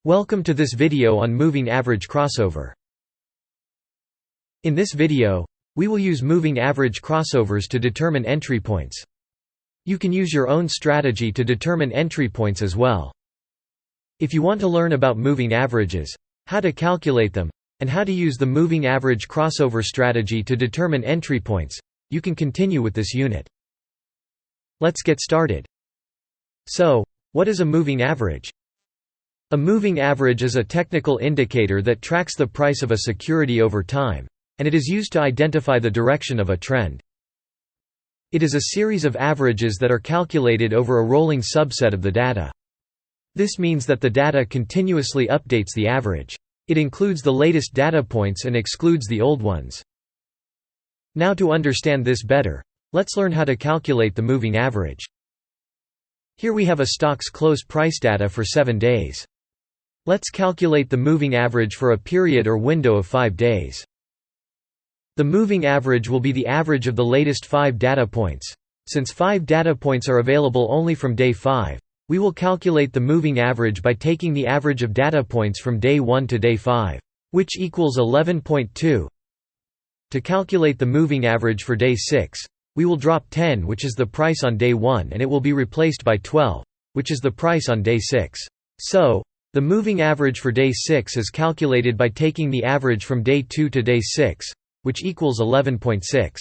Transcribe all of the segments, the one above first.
Welcome to this video on moving average crossover. In this video, we will use moving average crossovers to determine entry points. You can use your own strategy to determine entry points as well. If you want to learn about moving averages, how to calculate them, and how to use the moving average crossover strategy to determine entry points, you can continue with this unit. Let's get started. So, what is a moving average? A moving average is a technical indicator that tracks the price of a security over time, and it is used to identify the direction of a trend. It is a series of averages that are calculated over a rolling subset of the data. This means that the data continuously updates the average. It includes the latest data points and excludes the old ones. Now, to understand this better, let's learn how to calculate the moving average. Here we have a stock's close price data for 7 days. Let's calculate the moving average for a period or window of 5 days. The moving average will be the average of the latest 5 data points. Since 5 data points are available only from day 5, we will calculate the moving average by taking the average of data points from day 1 to day 5, which equals 11.2. To calculate the moving average for day 6, we will drop 10, which is the price on day 1, and it will be replaced by 12, which is the price on day 6. So, the moving average for day 6 is calculated by taking the average from day 2 to day 6, which equals 11.6.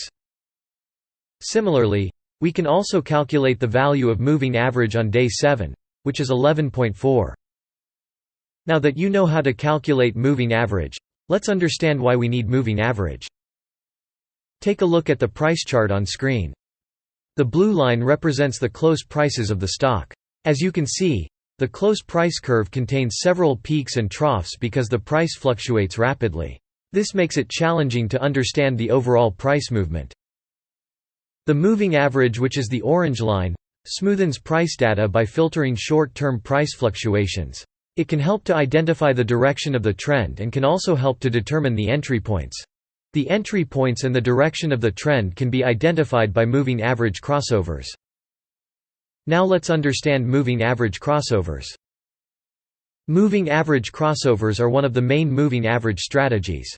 Similarly, we can also calculate the value of moving average on day 7, which is 11.4. Now that you know how to calculate moving average, let's understand why we need moving average. Take a look at the price chart on screen. The blue line represents the close prices of the stock. As you can see, the close price curve contains several peaks and troughs because the price fluctuates rapidly. This makes it challenging to understand the overall price movement. The moving average, which is the orange line, smoothens price data by filtering short-term price fluctuations. It can help to identify the direction of the trend and can also help to determine the entry points. The entry points and the direction of the trend can be identified by moving average crossovers. Now let's understand moving average crossovers. Moving average crossovers are one of the main moving average strategies.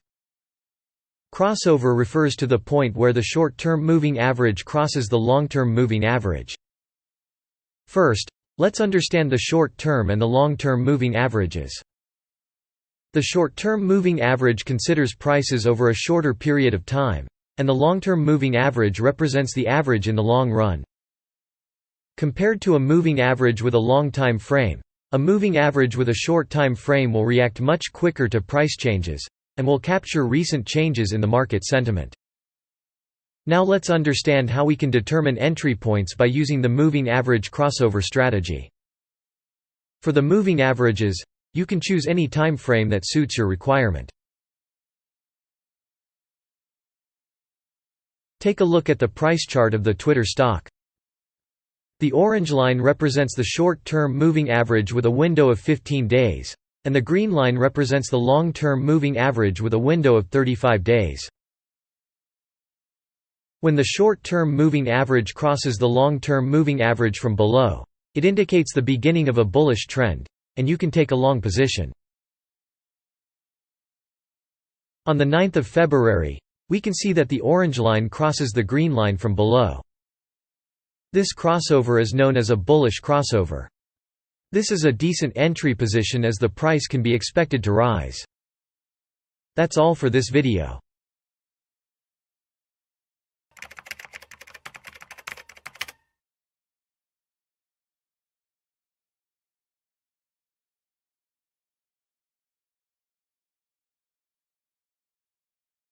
Crossover refers to the point where the short-term moving average crosses the long-term moving average. First, let's understand the short-term and the long-term moving averages. The short-term moving average considers prices over a shorter period of time, and the long-term moving average represents the average in the long run. Compared to a moving average with a long time frame, a moving average with a short time frame will react much quicker to price changes, and will capture recent changes in the market sentiment. Now let's understand how we can determine entry points by using the moving average crossover strategy. For the moving averages, you can choose any time frame that suits your requirement. Take a look at the price chart of the Twitter stock. The orange line represents the short-term moving average with a window of 15 days, and the green line represents the long-term moving average with a window of 35 days. When the short-term moving average crosses the long-term moving average from below, it indicates the beginning of a bullish trend, and you can take a long position. On the 9th of February, we can see that the orange line crosses the green line from below. This crossover is known as a bullish crossover. This is a decent entry position as the price can be expected to rise. That's all for this video.